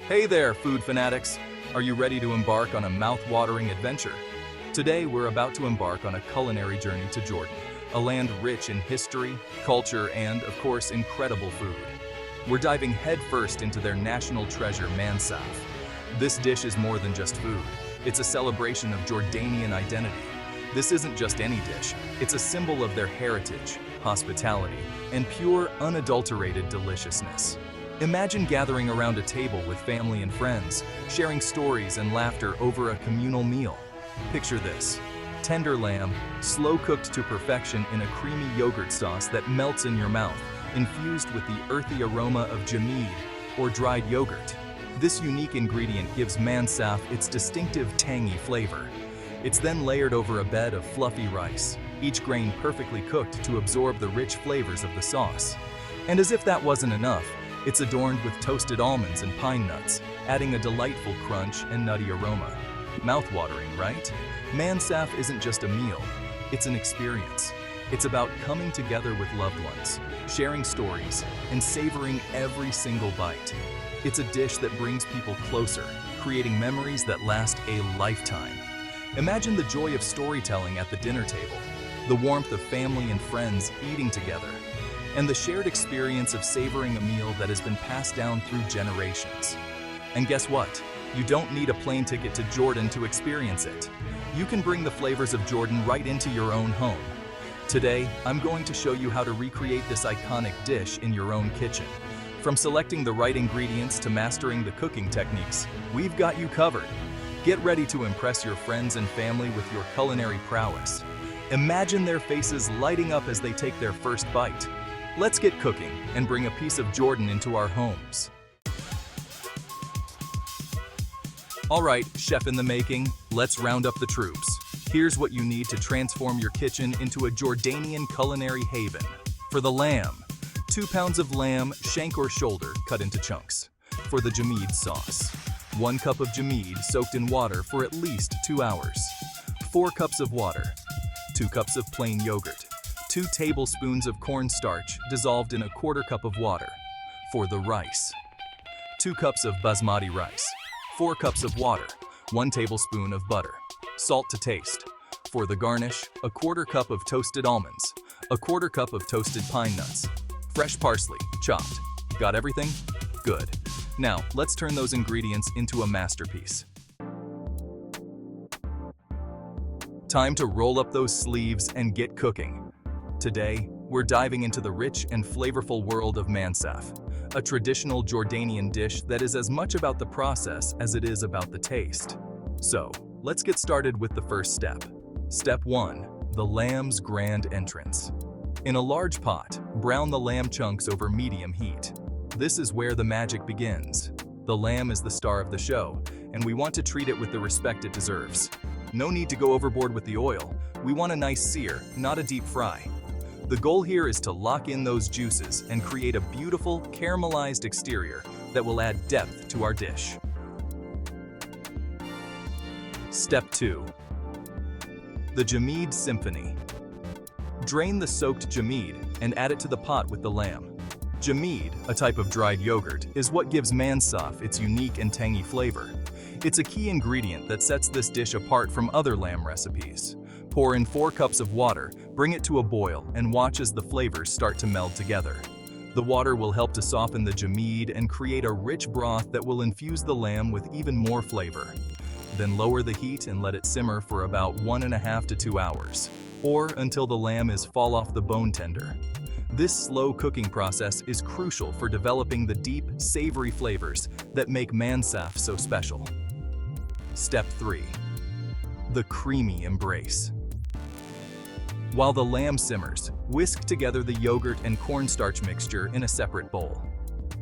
Hey there, food fanatics! Are you ready to embark on a mouth-watering adventure? Today, we're about to embark on a culinary journey to Jordan, a land rich in history, culture, and, of course, incredible food. We're diving headfirst into their national treasure, Mansaf. This dish is more than just food. It's a celebration of Jordanian identity. This isn't just any dish. It's a symbol of their heritage, hospitality, and pure, unadulterated deliciousness. Imagine gathering around a table with family and friends, sharing stories and laughter over a communal meal. Picture this: tender lamb, slow-cooked to perfection in a creamy yogurt sauce that melts in your mouth, infused with the earthy aroma of jamid, or dried yogurt. This unique ingredient gives Mansaf its distinctive tangy flavor. It's then layered over a bed of fluffy rice, each grain perfectly cooked to absorb the rich flavors of the sauce. And as if that wasn't enough, it's adorned with toasted almonds and pine nuts, adding a delightful crunch and nutty aroma. Mouth-watering, right? Mansaf isn't just a meal, it's an experience. It's about coming together with loved ones, sharing stories, and savoring every single bite. It's a dish that brings people closer, creating memories that last a lifetime. Imagine the joy of storytelling at the dinner table, the warmth of family and friends eating together, and the shared experience of savoring a meal that has been passed down through generations. And guess what? You don't need a plane ticket to Jordan to experience it. You can bring the flavors of Jordan right into your own home. Today, I'm going to show you how to recreate this iconic dish in your own kitchen. From selecting the right ingredients to mastering the cooking techniques, we've got you covered. Get ready to impress your friends and family with your culinary prowess. Imagine their faces lighting up as they take their first bite. Let's get cooking and bring a piece of Jordan into our homes. All right, chef in the making, let's round up the troops. Here's what you need to transform your kitchen into a Jordanian culinary haven. For the lamb, 2 pounds of lamb, shank or shoulder, cut into chunks. For the jamid sauce, 1 cup of jamid soaked in water for at least 2 hours. 4 cups of water, 2 cups of plain yogurt, 2 tablespoons of cornstarch dissolved in a 1/4 cup of water. For the rice, 2 cups of basmati rice, 4 cups of water, 1 tablespoon of butter, salt to taste. For the garnish, a 1/4 cup of toasted almonds, a 1/4 cup of toasted pine nuts, fresh parsley, chopped. Got everything? Good. Now, let's turn those ingredients into a masterpiece. Time to roll up those sleeves and get cooking. Today, we're diving into the rich and flavorful world of Mansaf, a traditional Jordanian dish that is as much about the process as it is about the taste. So, let's get started with the first step. Step 1. The lamb's grand entrance. In a large pot, brown the lamb chunks over medium heat. This is where the magic begins. The lamb is the star of the show, and we want to treat it with the respect it deserves. No need to go overboard with the oil. We want a nice sear, not a deep fry. The goal here is to lock in those juices and create a beautiful, caramelized exterior that will add depth to our dish. Step 2. The jamid symphony. Drain the soaked jamid and add it to the pot with the lamb. Jamid, a type of dried yogurt, is what gives Mansaf its unique and tangy flavor. It's a key ingredient that sets this dish apart from other lamb recipes. Pour in 4 cups of water, bring it to a boil, and watch as the flavors start to meld together. The water will help to soften the jamid and create a rich broth that will infuse the lamb with even more flavor. Then lower the heat and let it simmer for about 1.5 to 2 hours, or until the lamb is fall off the bone tender. This slow cooking process is crucial for developing the deep, savory flavors that make Mansaf so special. Step 3. The creamy embrace. While the lamb simmers, whisk together the yogurt and cornstarch mixture in a separate bowl.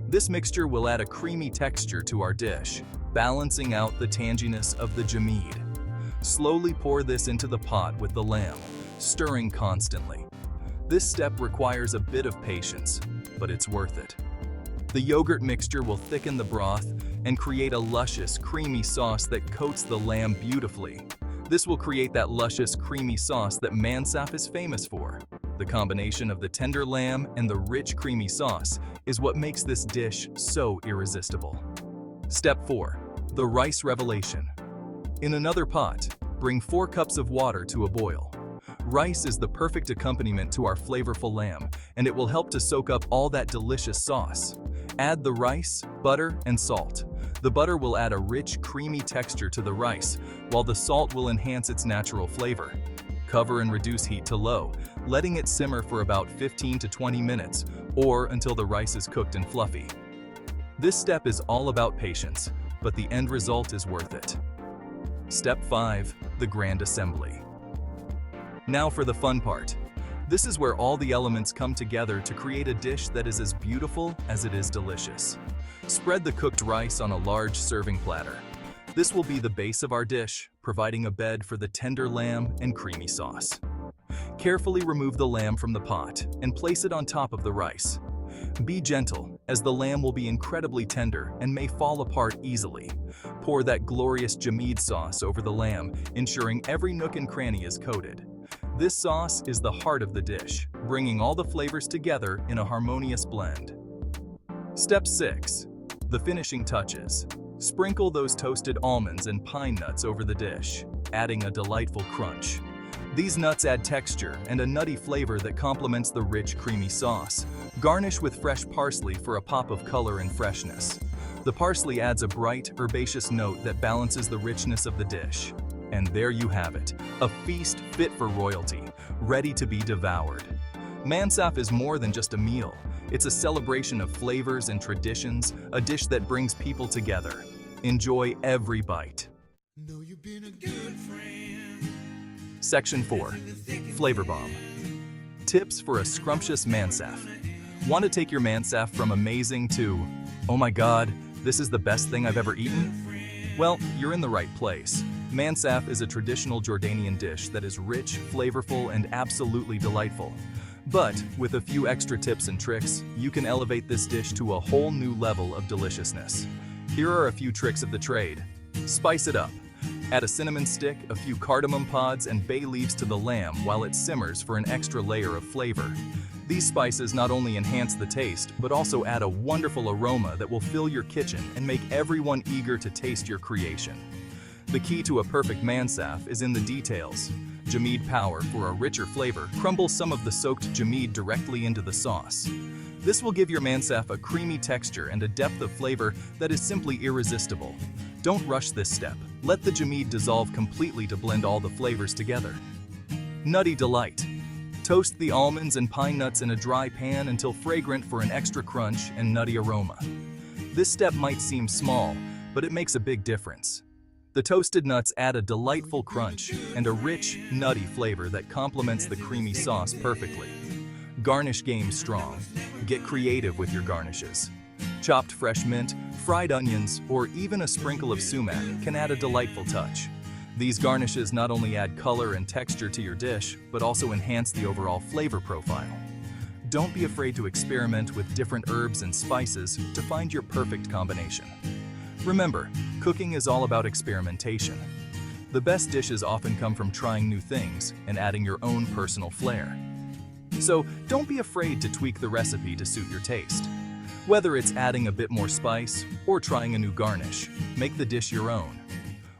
This mixture will add a creamy texture to our dish, balancing out the tanginess of the jamid. Slowly pour this into the pot with the lamb, stirring constantly. This step requires a bit of patience, but it's worth it. The yogurt mixture will thicken the broth and create a luscious, creamy sauce that coats the lamb beautifully. This will create that luscious, creamy sauce that Mansaf is famous for. The combination of the tender lamb and the rich, creamy sauce is what makes this dish so irresistible. Step 4. The rice revelation. In another pot, bring 4 cups of water to a boil. Rice is the perfect accompaniment to our flavorful lamb, and it will help to soak up all that delicious sauce. Add the rice, butter, and salt. The butter will add a rich, creamy texture to the rice, while the salt will enhance its natural flavor. Cover and reduce heat to low, letting it simmer for about 15 to 20 minutes, or until the rice is cooked and fluffy. This step is all about patience, but the end result is worth it. Step 5. The grand assembly. Now for the fun part. This is where all the elements come together to create a dish that is as beautiful as it is delicious. Spread the cooked rice on a large serving platter. This will be the base of our dish, providing a bed for the tender lamb and creamy sauce. Carefully remove the lamb from the pot and place it on top of the rice. Be gentle, as the lamb will be incredibly tender and may fall apart easily. Pour that glorious jamid sauce over the lamb, ensuring every nook and cranny is coated. This sauce is the heart of the dish, bringing all the flavors together in a harmonious blend. Step 6. The finishing touches. Sprinkle those toasted almonds and pine nuts over the dish, adding a delightful crunch. These nuts add texture and a nutty flavor that complements the rich, creamy sauce. Garnish with fresh parsley for a pop of color and freshness. The parsley adds a bright, herbaceous note that balances the richness of the dish. And there you have it, a feast fit for royalty, ready to be devoured. Mansaf is more than just a meal. It's a celebration of flavors and traditions, a dish that brings people together. Enjoy every bite. Know you've been a good friend. Section 4. Flavor Bomb. Tips for a scrumptious Mansaf. Want to take your Mansaf from amazing to, oh my god, this is the best thing I've ever eaten? Well, you're in the right place. Mansaf is a traditional Jordanian dish that is rich, flavorful, and absolutely delightful. But with a few extra tips and tricks, you can elevate this dish to a whole new level of deliciousness. Here are a few tricks of the trade. Spice it up. Add a cinnamon stick, a few cardamom pods, and bay leaves to the lamb while it simmers for an extra layer of flavor. These spices not only enhance the taste, but also add a wonderful aroma that will fill your kitchen and make everyone eager to taste your creation. The key to a perfect Mansaf is in the details. Jamid power for a richer flavor. Crumble some of the soaked jamid directly into the sauce. This will give your Mansaf a creamy texture and a depth of flavor that is simply irresistible. Don't rush this step. Let the jamid dissolve completely to blend all the flavors together. Nutty delight. Toast the almonds and pine nuts in a dry pan until fragrant for an extra crunch and nutty aroma. This step might seem small, but it makes a big difference. The toasted nuts add a delightful crunch and a rich, nutty flavor that complements the creamy sauce perfectly. Garnish game strong. Get creative with your garnishes. Chopped fresh mint, fried onions, or even a sprinkle of sumac can add a delightful touch. These garnishes not only add color and texture to your dish, but also enhance the overall flavor profile. Don't be afraid to experiment with different herbs and spices to find your perfect combination. Remember, cooking is all about experimentation. The best dishes often come from trying new things and adding your own personal flair. So don't be afraid to tweak the recipe to suit your taste. Whether it's adding a bit more spice or trying a new garnish, make the dish your own.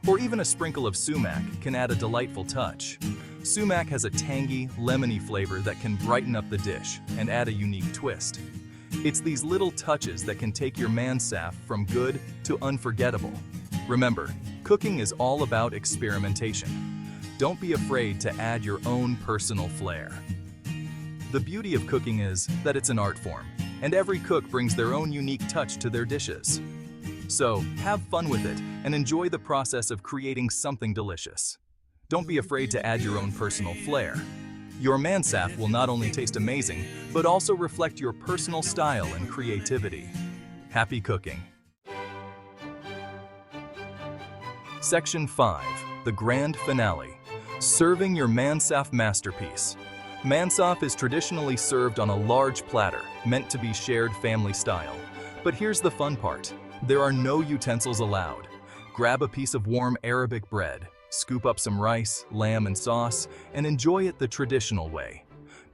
Or even a sprinkle of sumac can add a delightful touch. Sumac has a tangy, lemony flavor that can brighten up the dish and add a unique twist. It's these little touches that can take your Mansaf from good to unforgettable. Remember, cooking is all about experimentation. Don't be afraid to add your own personal flair. The beauty of cooking is that it's an art form, and every cook brings their own unique touch to their dishes. So, have fun with it and enjoy the process of creating something delicious. Don't be afraid to add your own personal flair. Your Mansaf will not only taste amazing, but also reflect your personal style and creativity. Happy cooking! Section 5. The Grand Finale. Serving your Mansaf masterpiece. Mansaf is traditionally served on a large platter, meant to be shared family style. But here's the fun part. There are no utensils allowed. Grab a piece of warm Arabic bread, scoop up some rice, lamb, and sauce, and enjoy it the traditional way.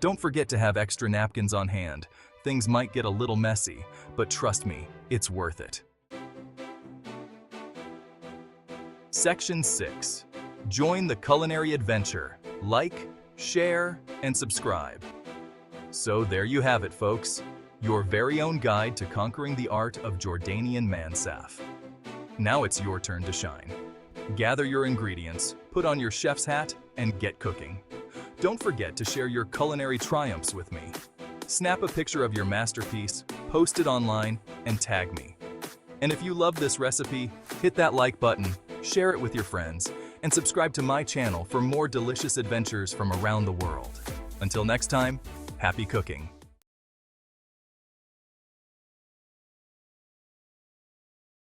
Don't forget to have extra napkins on hand. Things might get a little messy, but trust me, it's worth it. Section 6. Join the culinary adventure. Like, share, and subscribe. So there you have it, folks. Your very own guide to conquering the art of Jordanian Mansaf. Now it's your turn to shine. Gather your ingredients, put on your chef's hat, and get cooking. Don't forget to share your culinary triumphs with me. Snap a picture of your masterpiece, post it online, and tag me. And if you love this recipe, hit that like button, share it with your friends, and subscribe to my channel for more delicious adventures from around the world. Until next time, happy cooking!